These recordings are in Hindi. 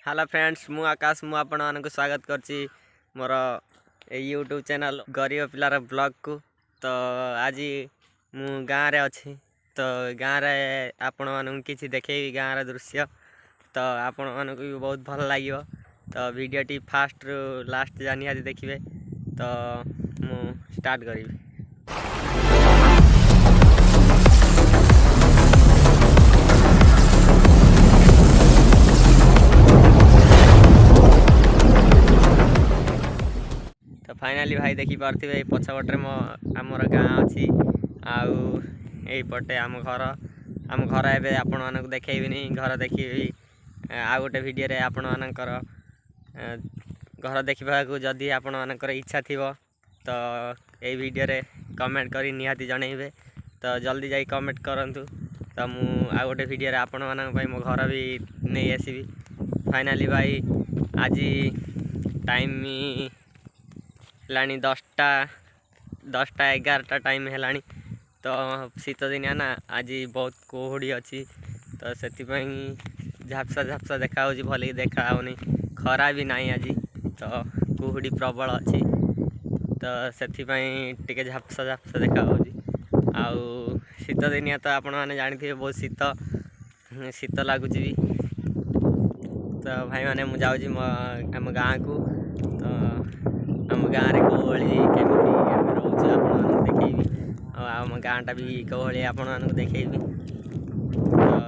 हेलो फ्रेंड्स मु आकाश मु आपण मानक स्वागत करची मोर यूट्यूब चैनल गरीब पिलार ब्लॉग को। तो आज मु गाँव रे अच्छी तो गाँव रे आपण मानक किसी देखेबी गाँव रे दृश्य तो आपण मानक भी बहुत भल लागियो। तो वीडियो टी फास्ट रु लास्ट जानी देखिए तो मु स्टार्ट करी। तो फाइनाली भाई देखी पार्थिबे पछपटे मो आमर गाँ अच्छी आउटे आम घर एवं आपण मानक देखनी घर देखी आ गोटे वीडियो रे आपण मानकर घर देखा जदि आपण मानकर इच्छा थी तो ये वीडियो रे कमेंट करी निहाती जनइबे। तो जल्दी जाई कमेंट करंतु तो मु आ गोटे वीडियो रे आपण मानक मो घर भी नहीं आसबि। फाइनाली भाई आज टाइम लानी 10टा 11टा टाइम है तो शीत दिनिया ना आज बहुत कुहुड़ी अच्छी तो से झापसा झापसा देखा भल देखा होनी खरा भी नहीं आज तो कुहुड़ी प्रबल अच्छी तो से झापसा झापसा देखा आउ शीत दिनिया तो आपण मैंने जानी बहुत शीत लगुच भी। तो भाई मैंने मुझे आम गाँ को तो आम गाँव में कौली केमी रोचे आप देखी आम गाँटा भी कौली आपण देखी। तो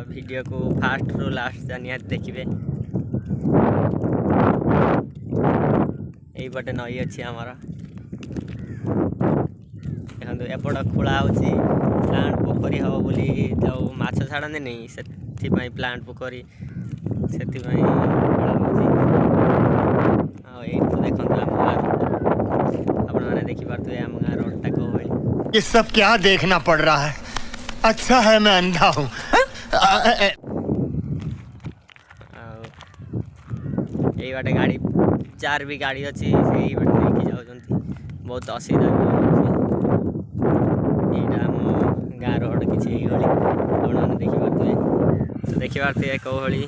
वीडियो को फास्ट रु लास्ट जानी देखिए। यही पटे नई अच्छी आमर देखो एपट खोला हो प्लांट पोखरी हम बोली जो माछ छाड़े नहीं से प्लांट पोखरी से तो देखो देखी पारे आम गाँव रोडटा कौली। ये सब क्या देखना पड़ रहा है। अच्छा है मैं अंधा हूँ। यही बाटे गाड़ी 4 भी गाड़ी अच्छी से बाटे नहीं जाऊँ बहुत असुविधा यहाँ आम गाँ रोड किसी गली देखिपे तो देखिपे कौली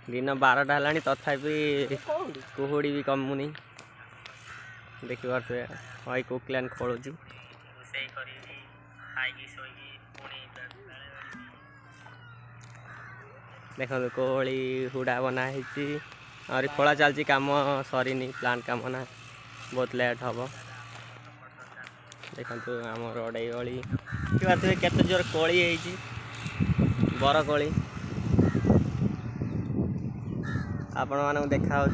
दिन 12टा है तथापि कुहुड़ी भी कमुनी देखिपे हई कुकलान खोलुची देखो कोहली हुड़ा बनाई और खोला चलती काम सरीनी प्लांट काम ना बहुत लेट हम देखो आम रोड ये केते जोर कोली बर कोली आपण मानक देखा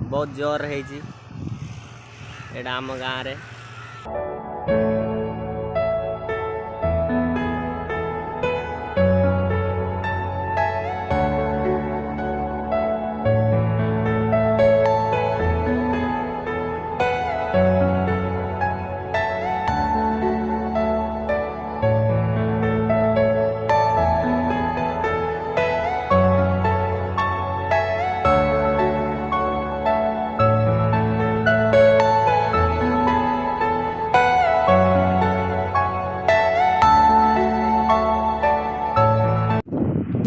बहुत जोर है एटा आम गाँव रे।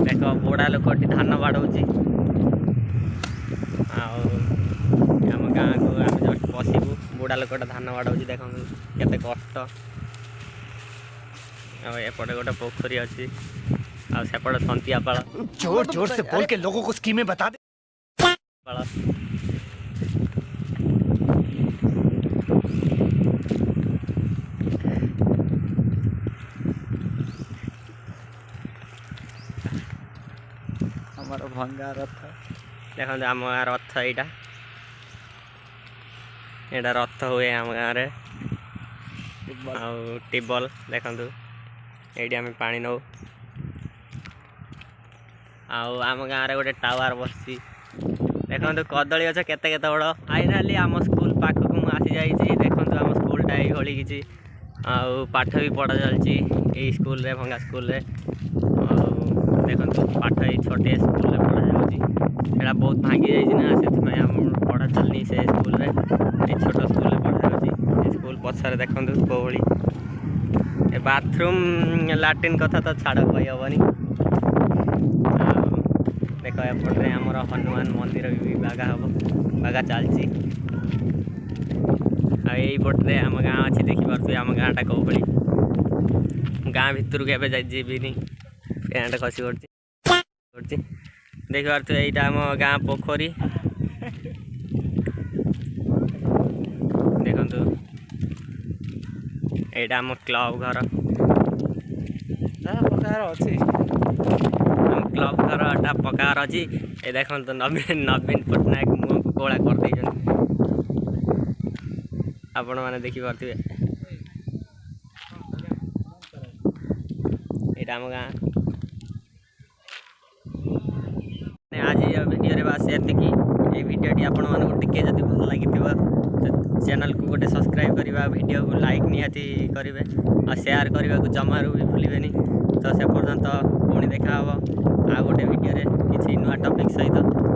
देख बुढ़ा लोक धान बाड़ौची आम गाँ को आम जस्ट पशु बुढ़ा लोक धान बाड़ौची देख केते कष्ट एपटे गोटे पोखरी अच्छी आसेपटे संतिया पाड़ जोर जोर से बोल के लोगों को स्कीमें बता दे। हमारा भंगा रथ देखो आम गाँ रथ यहाँ यहाँ रथ हुए आम गाँव रे ट्यूबवेल देखु ये आम पा नौ आम गाँव रे गोटे टावर बस देखो कदली गछ केते केते बड़ फाइनाली आम स्कूल पाखक मुझी जाइए देखो आम स्कूलटा ये किसी पाठ भी पढ़ा चलती यही स्कूल रे भंगा स्कूल रे देखो पाठ ये छोटे स्कूल रे पढ़ा जाऊँगा बहुत भांगी जाइए से आम पढ़ा चलनी से स्कूल रे ये छोट स्कूल रे पढ़ा जाऊँगी स्कूल पछारे देखो कौली बाथरूम लैट्रिन कथा तो छाड़ कही हेनी देख एपटे आमर हनुमान मंदिर भी बागा हम बागा चलती आईपटे आम गाँ अच्छी देखिपे आम गाँटा कौ भाई गाँ भितर के जीविनी पैंट खसी पड़ी देखिपे यहाँ आम गाँ पोखरी देखु यहाँ आम क्लब घर पकार अच्छी क्लब घरटा पकार अच्छी ये देखो नवीन पट्टनायक मुँह को कला कर आपण मैंने देखिपे यहाँ आम गाँ आज वीडियो बास एतिकी ये वीडियोटी आपण मानक टिके जदि भल लगी चैनल को गोटे सब्सक्राइब करवा वीडियो को लाइक निहाती करेंगे और शेयर करने को जमारू भी भूलें तो से पर्यंत पुणी देखा आ गोटे वीडियो किसी नुआ टॉपिक सहित।